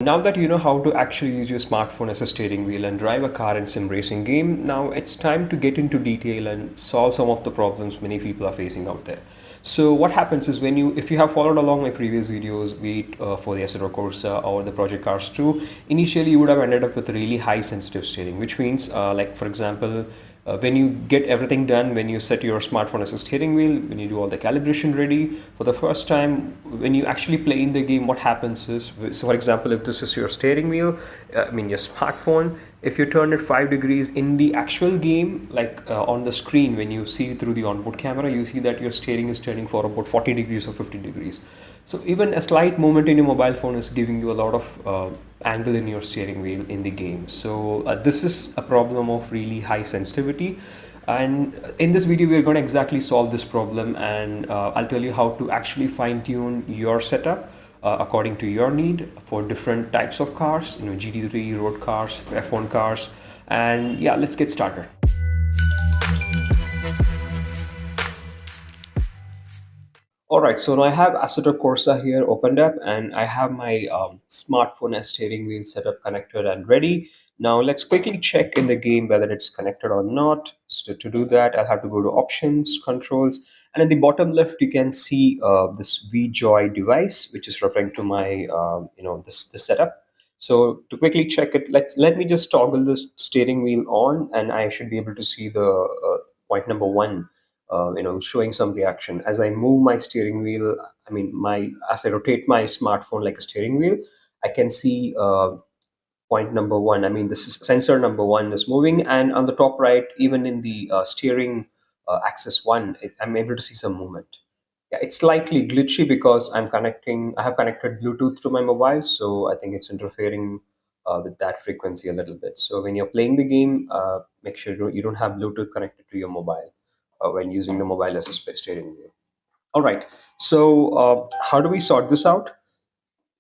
Now that you know how to actually use your smartphone as a steering wheel and drive a car in sim racing game, now it's time to get into detail and solve some of the problems many people are facing out there. So what happens is if you have followed along my previous videos, be it for the Assetto Corsa or the Project Cars 2, initially you would have ended up with really high sensitive steering, which means like for example, when you get everything done, when you set your smartphone as a steering wheel, when you do all the calibration ready for the first time, when you actually play in the game, what happens is, so for example, if this is your steering wheel, your smartphone, if you turn it 5 degrees in the actual game, like on the screen, when you see through the onboard camera, you see that your steering is turning for about 40 degrees or 50 degrees. So even a slight movement in your mobile phone is giving you a lot of angle in your steering wheel in the game. So this is a problem of really high sensitivity. And in this video, we're going to exactly solve this problem, and I'll tell you how to actually fine tune your setup according to your need for different types of cars, GT3, road cars, F1 cars. And yeah, let's get started. All right, so now I have Assetto Corsa here opened up, and I have my smartphone as steering wheel set up, connected and ready. Now let's quickly check in the game whether it's connected or not. So to do that, I'll have to go to Options, Controls, and in the bottom left you can see this VJoy device, which is referring to my this setup. So to quickly check it, let me just toggle this steering wheel on, and I should be able to see the point number one, showing some reaction as I move my steering wheel. I mean, my as I rotate my smartphone like a steering wheel, I can see point number one. I mean, this is sensor number one is moving, and on the top right, even in the steering axis one, I'm able to see some movement. Yeah, it's slightly glitchy because I have connected Bluetooth to my mobile, so I think it's interfering with that frequency a little bit. So when you're playing the game, make sure you don't have Bluetooth connected to your mobile when using the mobile as a steering wheel. All right. So how do we sort this out?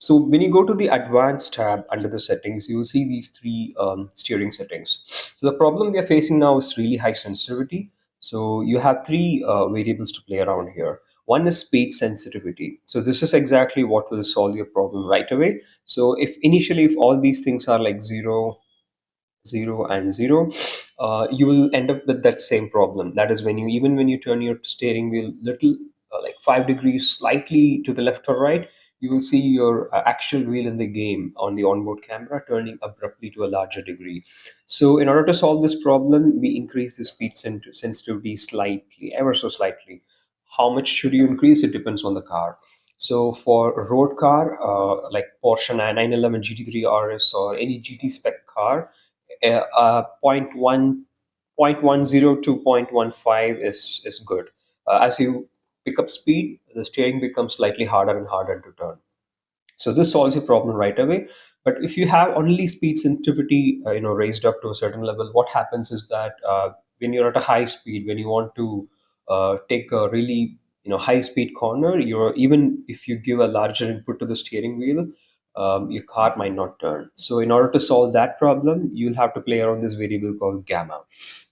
So when you go to the advanced tab under the settings, you will see these three steering settings. So the problem we are facing now is really high sensitivity. So you have three variables to play around here. One is speed sensitivity. So this is exactly what will solve your problem right away. So if all these things are like zero and zero, you will end up with that same problem. That is, when you turn your steering wheel little, like 5 degrees slightly to the left or right, you will see your actual wheel in the game on the onboard camera turning abruptly to a larger degree. So in order to solve this problem, we increase the speed sensitivity slightly, ever so slightly. How much should you increase? It depends on the car. So for a road car, like Porsche 911 GT3 RS or any GT spec car, point 1, point 1.0 to 0.15 is good. As you pick up speed, the steering becomes slightly harder and harder to turn. So this solves your problem right away. But if you have only speed sensitivity, raised up to a certain level, what happens is that when you're at a high speed, when you want to take a really high speed corner, you're even if you give a larger input to the steering wheel, your car might not turn. So in order to solve that problem, you'll have to play around this variable called gamma.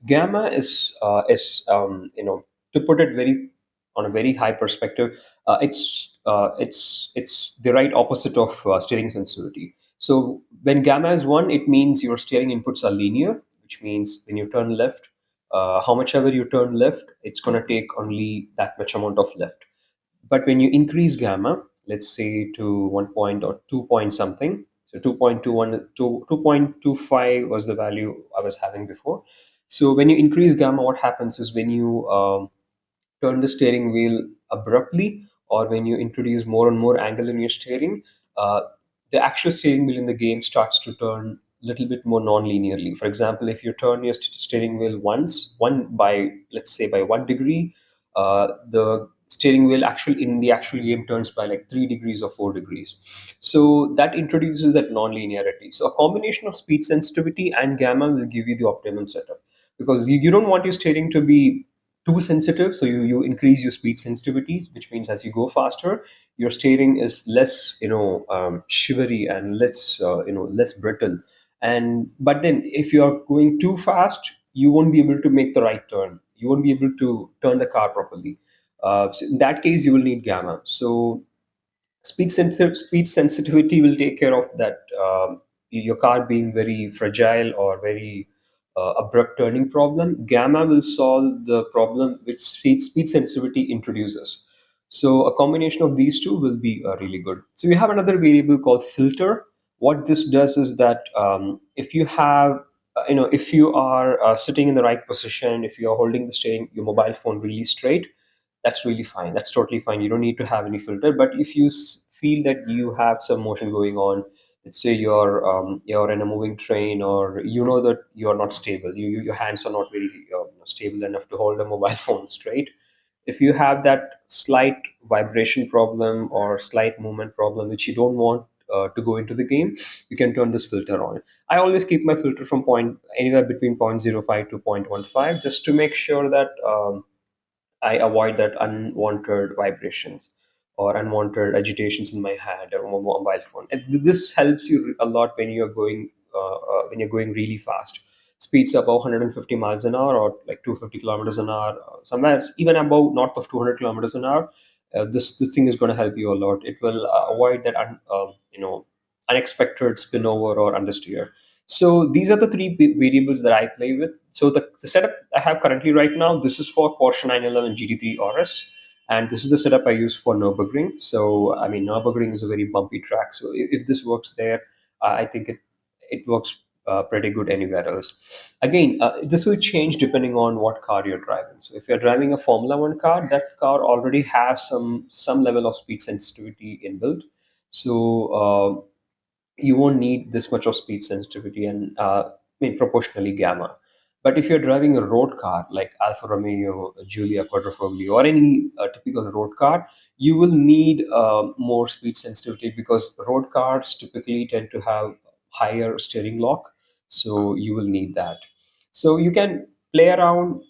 Gamma is to put it very on a very high perspective, it's the right opposite of steering sensitivity. So when gamma is one, it means your steering inputs are linear, which means when you turn left, how much ever you turn left, it's going to take only that much amount of left. But when you increase gamma, let's say to 1 point or 2 point something, so 2.21 to 2.25 was the value I was having before. So when you increase gamma, what happens is when you turn the steering wheel abruptly, or when you introduce more and more angle in your steering, uh, the actual steering wheel in the game starts to turn a little bit more non-linearly. For example, if you turn your steering wheel one by, let's say, by 1 degree, the steering wheel actually in the actual game turns by like 3 degrees or 4 degrees. So that introduces that non-linearity. So a combination of speed sensitivity and gamma will give you the optimum setup, because you don't want your steering to be too sensitive, so you increase your speed sensitivities, which means as you go faster, your steering is less shivery and less brittle. And but then if you are going too fast, you won't be able to make the right turn, you won't be able to turn the car properly. So in that case, you will need gamma. So Speed sensitivity will take care of that. Your car being very fragile or very abrupt turning problem. Gamma will solve the problem which speed sensitivity introduces. So a combination of these two will be really good. So we have another variable called filter. What this does is that if you have if you are sitting in the right position, if you are holding the steering your mobile phone really straight, that's really fine. That's totally fine. You don't need to have any filter. But if you feel that you have some motion going on, let's say you're in a moving train, or you know that you are not stable. Your hands are not very stable enough to hold a mobile phone straight. If you have that slight vibration problem or slight movement problem which you don't want to go into the game, you can turn this filter on. I always keep my filter from point anywhere between 0.05 to 0.15, just to make sure that I avoid that unwanted vibrations or unwanted agitations in my hand or mobile phone. And this helps you a lot when you're going really fast. Speeds above 150 miles an hour or like 250 kilometers an hour, somewhere even above north of 200 kilometers an hour. This thing is going to help you a lot. It will avoid that unexpected spinover or understeer. So these are the three variables that I play with. So the setup I have currently right now, this is for Porsche 911 GT3 RS, and this is the setup I use for Nürburgring. So I mean, Nürburgring is a very bumpy track. So if this works there, I think it works pretty good anywhere else. Again, this will change depending on what car you're driving. So if you're driving a Formula One car, that car already has some level of speed sensitivity inbuilt. So you won't need this much of speed sensitivity and proportionally gamma. But if you're driving a road car like Alfa Romeo, Giulia Quadrifoglio, or any typical road car, you will need more speed sensitivity because road cars typically tend to have higher steering lock, so you will need that. So you can play around,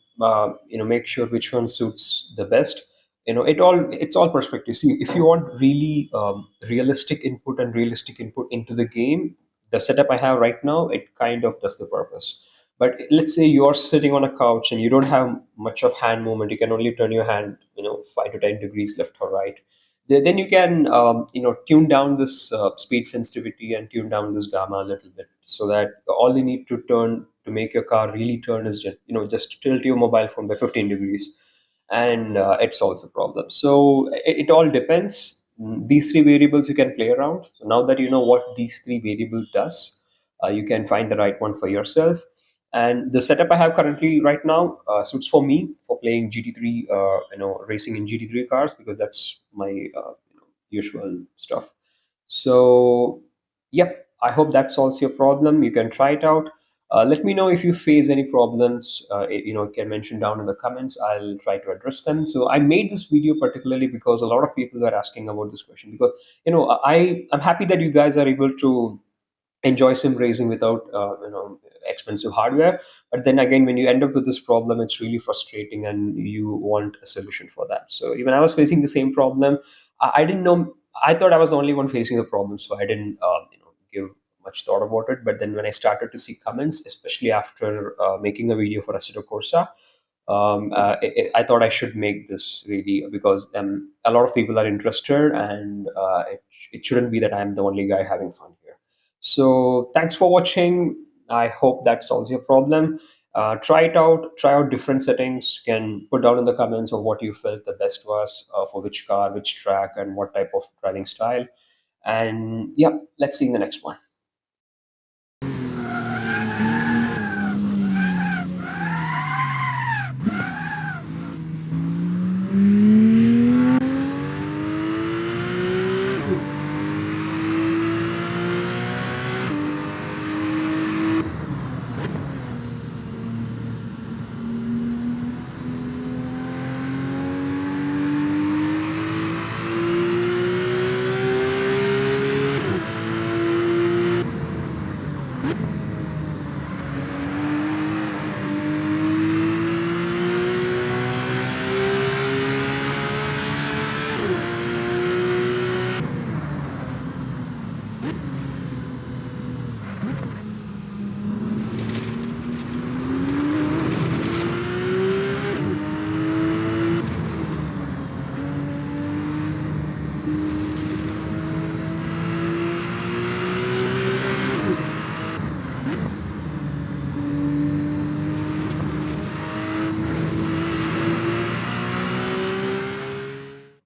make sure which one suits the best. It's all perspective. See, if you want really realistic input into the game, the setup I have right now, it kind of does the purpose. But let's say you're sitting on a couch and you don't have much of hand movement, you can only turn your hand 5 to 10 degrees left or right. Then you can tune down this speed sensitivity and tune down this gamma a little bit, so that all you need to turn to make your car really turn is just tilt your mobile phone by 15 degrees, and it solves the problem. So it all depends. These three variables you can play around. So now that you know what these three variables does, you can find the right one for yourself. And the setup I have currently right now suits for me for playing GT3, racing in GT3 cars, because that's my usual stuff. So, yep, I hope that solves your problem. You can try it out. Let me know if you face any problems. You can mention down in the comments. I'll try to address them. So I made this video particularly because a lot of people were asking about this question. Because I'm happy that you guys are able to enjoy sim racing without expensive hardware. But then again, when you end up with this problem, it's really frustrating, and you want a solution for that. So even I was facing the same problem. I didn't know. I thought I was the only one facing the problem, so I didn't give much thought about it. But then when I started to see comments, especially after making a video for Assetto Corsa, I thought I should make this really, because a lot of people are interested, and it shouldn't be that I'm the only guy having fun here. So thanks for watching. I hope that solves your problem. Try it out. Try out different settings. You can put down in the comments of what you felt the best was for which car, which track, and what type of driving style. And yeah, let's see in the next one.